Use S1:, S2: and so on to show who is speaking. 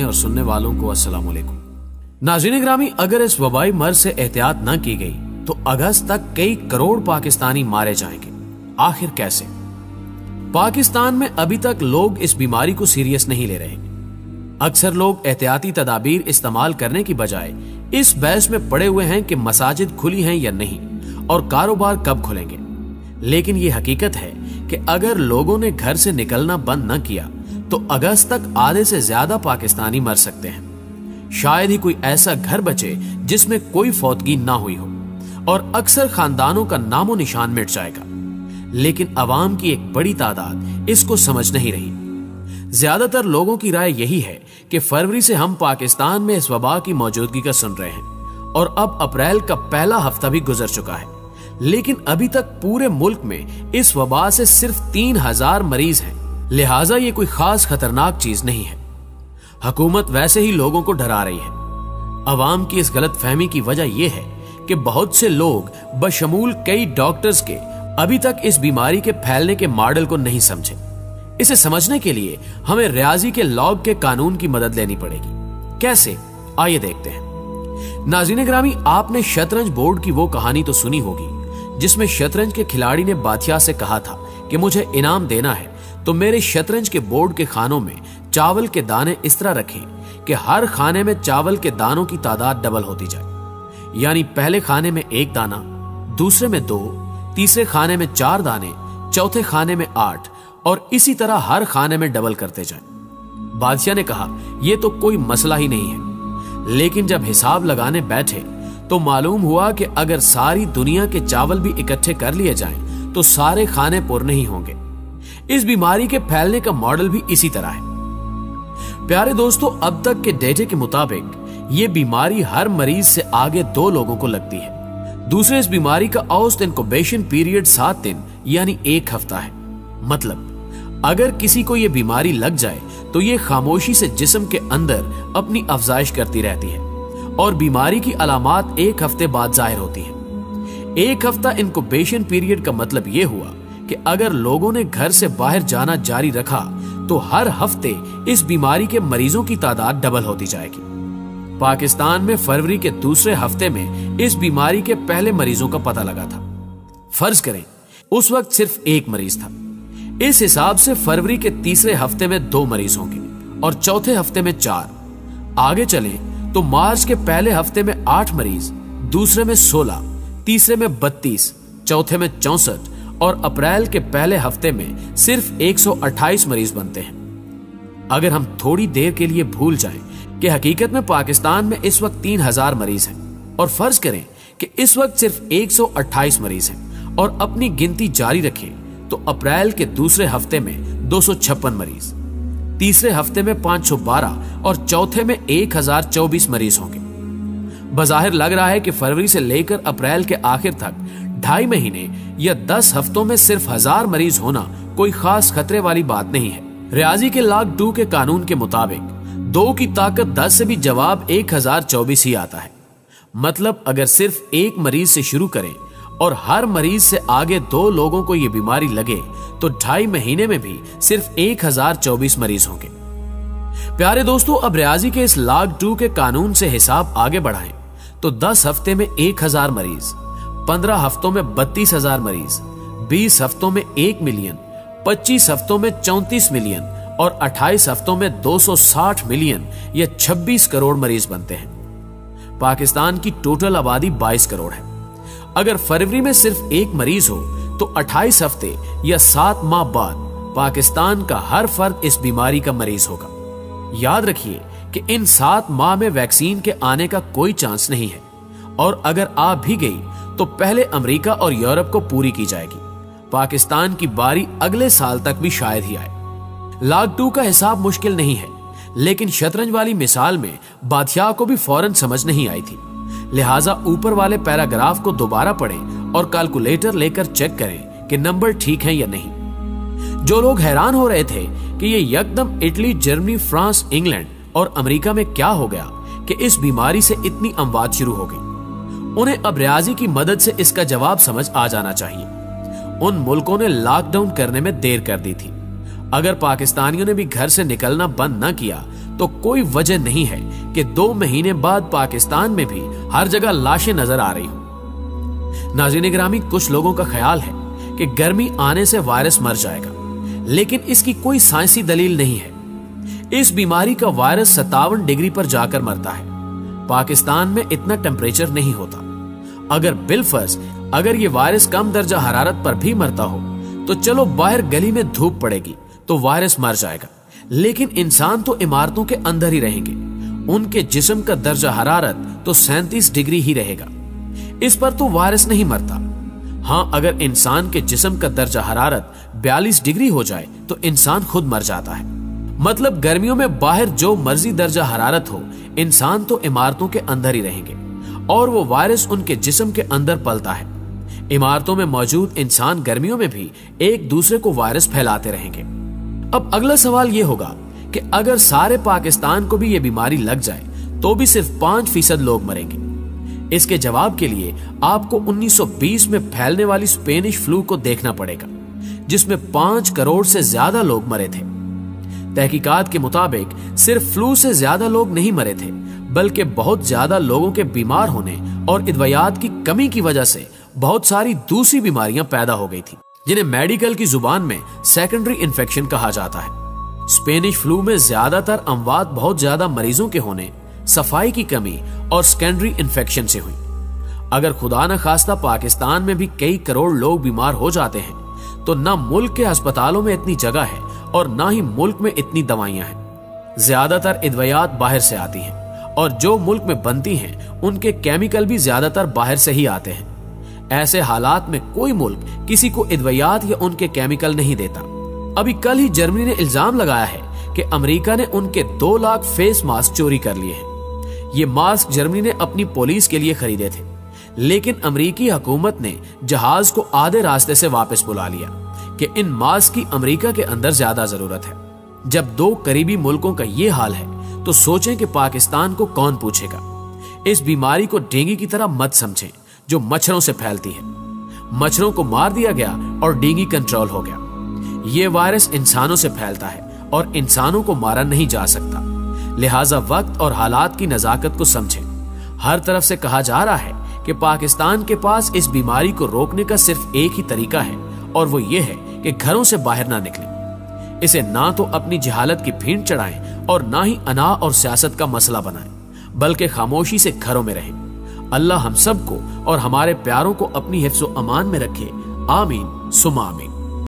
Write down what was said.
S1: और सुनने वालों को अस्सलाम वालेकुम। नाज़रीन ग्रामी, अगर इस वबाई मर्ज से एहतियात न की गई तो अगस्त तक कई करोड़ पाकिस्तानी मारे जाएंगे। आखिर कैसे? पाकिस्तान में अभी तक लोग इस बीमारी को सीरियस नहीं ले रहे। अक्सर लोग एहतियाती तदाबीर इस्तेमाल करने की बजाय इस बहस में पड़े हुए हैं कि मसाजिद खुली हैं या नहीं और कारोबार कब खुलेंगे। लेकिन ये हकीकत है कि अगर लोगों ने घर से निकलना बंद न किया तो अगस्त तक आधे से ज्यादा पाकिस्तानी मर सकते हैं। शायद ही कोई ऐसा घर बचे जिसमें कोई फौतगी ना हुई हो और अक्सर खानदानों का नामो निशान मिट जाएगा। लेकिन अवाम की एक बड़ी तादाद इसको समझ नहीं रही। ज्यादातर लोगों की राय यही है कि फरवरी से हम पाकिस्तान में इस वबा की मौजूदगी का सुन रहे हैं और अब अप्रैल का पहला हफ्ता भी गुजर चुका है, लेकिन अभी तक पूरे मुल्क में इस वबा से सिर्फ 3000 मरीज हैं। लिहाजा ये कोई खास खतरनाक चीज नहीं है। हुकूमत वैसे ही लोगों को डरा रही है। अवाम की इस गलत फहमी की वजह यह है कि बहुत से लोग बशमूल कई डॉक्टर्स के अभी तक इस बीमारी के फैलने के मॉडल को नहीं समझे। इसे समझने के लिए हमें रियाजी के लॉग के कानून की मदद लेनी पड़ेगी। कैसे? आइए देखते हैं। नाज़रीन ग्रामी, आपने शतरंज बोर्ड की वो कहानी तो सुनी होगी जिसमें शतरंज के खिलाड़ी ने बादशाह से कहा था कि मुझे इनाम देना है तो मेरे शतरंज के बोर्ड के खानों में चावल के दाने इस तरह रखें कि हर खाने में चावल के दानों की तादाद डबल होती जाए। यानी पहले खाने में 1 दाना, दूसरे में 2, तीसरे खाने में 4 दाने, चौथे खाने में 8 और इसी तरह हर खाने में डबल करते जाएं। बादशाह ने कहा यह तो कोई मसला ही नहीं है। लेकिन जब हिसाब लगाने बैठे तो मालूम हुआ कि अगर सारी दुनिया के चावल भी इकट्ठे कर लिए जाएं तो सारे खाने पुर नहीं होंगे। इस बीमारी के फैलने का मॉडल भी इसी तरह है। प्यारे दोस्तों, अब तक के डेटे के मुताबिक ये बीमारी हर मरीज से आगे 2 लोगों को लगती है। दूसरे, इस बीमारी का औसत इनक्यूबेशन पीरियड 7 दिन यानी 1 हफ्ता है। मतलब अगर किसी को यह बीमारी लग जाए तो यह खामोशी से जिस्म के अंदर अपनी अफजाइश करती रहती है और बीमारी की अलामात 1 हफ्ते बाद जाहिर होती है। 1 हफ्ता इनक्यूबेशन पीरियड का मतलब यह हुआ कि अगर लोगों ने घर से बाहर जाना जारी रखा तो हर हफ्ते इस बीमारी के मरीजों की तादाद डबल होती जाएगी। पाकिस्तान में फरवरी के दूसरे हफ्ते में इस बीमारी के पहले मरीजों का पता लगा था। फर्ज करें उस वक्त सिर्फ 1 मरीज था। इस हिसाब से फरवरी के तीसरे हफ्ते में 2 मरीज होंगे और चौथे हफ्ते में 4। आगे चलें तो मार्च के पहले हफ्ते में 8 मरीज, दूसरे में 16, तीसरे में 32, चौथे में 64 और अप्रैल के पहले हफ्ते में सिर्फ 128 मरीज बनते हैं। अगर हम थोड़ी देर के लिए भूल जाएं कि हकीकत में पाकिस्तान में इस वक्त 3000 मरीज हैं और फर्ज करें कि इस वक्त सिर्फ 128 मरीज हैं और अपनी गिनती जारी रखें तो अप्रैल के दूसरे हफ्ते में 256 मरीज, तीसरे हफ्ते में 512 और चौथे में 1024 मरीज होंगे। बज़ाहिर लग रहा है कि फरवरी से लेकर अप्रैल के आखिर तक 2.5 महीने या 10 हफ्तों में सिर्फ 1000 मरीज होना कोई खास खतरे वाली बात नहीं है। रियाजी के लॉग 2 के कानून के मुताबिक 2 की ताकत 10 से भी जवाब 1024 ही आता है। मतलब अगर सिर्फ 1 मरीज से शुरू करें और हर मरीज से आगे 2 लोगों को यह बीमारी लगे तो 2.5 महीने में भी सिर्फ 1024 मरीज होंगे। प्यारे दोस्तों, अब रियाजी के इस लॉग 2 के कानून से हिसाब आगे बढ़ाएं तो 10 हफ्ते में 1000 मरीज, 15 हफ्तों में 32,000 मरीज, 20 हफ्तों में 1 मिलियन, 25 हफ्तों में 34 मिलियन और 28 हफ्तों में 260 मिलियन या 26 करोड़ मरीज बनते हैं। पाकिस्तान की टोटल आबादी 22 करोड़ है। अगर फरवरी में सिर्फ 1 मरीज हो तो 28 हफ्ते या 7 माह बाद पाकिस्तान का हर फर्द इस बीमारी का मरीज होगा। याद रखिए कि इन 7 माह में वैक्सीन के आने का कोई चांस नहीं है और अगर आ भी गई तो पहले अमेरिका और यूरोप को पूरी की जाएगी। पाकिस्तान की बारी अगले साल तक भी शायद ही आए। लॉग 2 का हिसाब मुश्किल नहीं है, लेकिन शतरंज वाली मिसाल में बादशाह को भी फौरन समझ नहीं आई थी। लिहाजा ऊपर वाले पैराग्राफ को दोबारा पढ़ें और कैलकुलेटर लेकर चेक करें कि नंबर ठीक है या नहीं। जो लोग हैरान हो रहे थे कि ये यकदम इटली, जर्मनी, फ्रांस, इंग्लैंड और अमेरिका में क्या हो गया कि इस बीमारी से इतनी अमवात शुरू हो गई, उन्हें अब रियाजी की मदद से इसका जवाब समझ आ जाना चाहिए। उन मुल्कों ने लॉकडाउन करने में देर कर दी थी। अगर पाकिस्तानियों ने भी घर से निकलना बंद न किया तो कोई वजह नहीं है कि 2 महीने बाद पाकिस्तान में भी हर जगह लाशें नजर आ रही हो। नाज़रीन गिरामी, कुछ लोगों का ख्याल है कि गर्मी आने से वायरस मर जाएगा, लेकिन इसकी कोई साइंसी दलील नहीं है। इस बीमारी का वायरस 57 डिग्री पर जाकर मरता है। पाकिस्तान में इतना टेम्परेचर नहीं होता। अगर बिलफर्ज अगर ये वायरस कम दर्जा हरारत पर भी मरता हो तो चलो, बाहर गली में धूप पड़ेगी तो वायरस मर जाएगा, लेकिन इंसान तो इमारतों के अंदर ही रहेंगे। उनके जिस्म का दर्जा हरारत तो 37 डिग्री ही रहेगा। इस पर तो वायरस नहीं मरता। हाँ, अगर इंसान के जिस्म का दर्जा हरारत 42 डिग्री हो जाए तो इंसान खुद मर जाता है। मतलब गर्मियों में बाहर जो मर्जी दर्जा हरारत हो, इंसान तो इमारतों के अंदर ही रहेंगे और वो वायरस उनके जिस्म के अंदर पलता है। इमारतों में मौजूद इंसान गर्मियों में भी एक दूसरे को वायरस फैलाते रहेंगे। अब अगला सवाल ये होगा कि अगर सारे पाकिस्तान को भी ये बीमारी लग जाए तो भी सिर्फ 5% लोग मरेंगे। इसके जवाब के लिए आपको 1920 में फैलने वाली स्पेनिश फ्लू को देखना पड़ेगा, जिसमें 5 करोड़ से ज्यादा लोग मरे थे। तहकीकात के मुताबिक सिर्फ फ्लू से ज्यादा लोग नहीं मरे थे, बल्कि बहुत ज्यादा लोगों के बीमार होने और इद्वियात की कमी की वजह से बहुत सारी दूसरी बीमारियां पैदा हो गई थी, जिन्हें मेडिकल की जुबान में सेकेंडरी इन्फेक्शन कहा जाता है। स्पेनिश फ्लू में ज्यादातर अमवात बहुत ज्यादा मरीजों के होने, सफाई की कमी और सेकेंडरी इन्फेक्शन से हुई। अगर खुदा न खास्ता पाकिस्तान में भी कई करोड़ लोग बीमार हो जाते हैं तो ना मुल्क के अस्पतालों में इतनी जगह है और ना ही मुल्क में इतनी दवाइयां हैं। ज्यादातर इद्वियात बाहर से आती हैं और जो मुल्क में बनती हैं उनके केमिकल भी ज्यादातर बाहर से ही आते हैं। ऐसे हालात में कोई मुल्क किसी को इद्वियात या उनके केमिकल नहीं देता। अभी कल ही जर्मनी ने इल्जाम लगाया है कि अमेरिका ने उनके 2 लाख फेस मास्क चोरी कर लिए हैं। ये मास्क जर्मनी ने अपनी पुलिस के लिए खरीदे थे, लेकिन अमेरिकी हुकूमत ने जहाज को आधे रास्ते से वापस बुला लिया कि इन मास्क की अमेरिका के अंदर ज्यादा जरूरत है। जब 2 करीबी मुल्कों का ये हाल है तो सोचें कि पाकिस्तान को कौन पूछेगा। इस बीमारी को डेंगू की तरह मत समझें जो मच्छरों से फैलती है। मच्छरों को मार दिया गया और डेंगू कंट्रोल हो गया। ये वायरस इंसानों से फैलता है और इंसानों को मारा नहीं जा सकता। लिहाजा वक्त और हालात की नजाकत को समझें। हर तरफ से कहा जा रहा है कि पाकिस्तान के पास इस बीमारी को रोकने का सिर्फ एक ही तरीका है और वो ये है कि घरों से बाहर ना निकलें। इसे ना तो अपनी जहालत की भीड़ चढ़ाएं और ना ही अना और सियासत का मसला बनाएं, बल्कि खामोशी से घरों में रहें। अल्लाह हम सबको और हमारे प्यारों को अपनी हिफ्ज़-ओ-अमान में रखे। आमीन सुमा आमीन।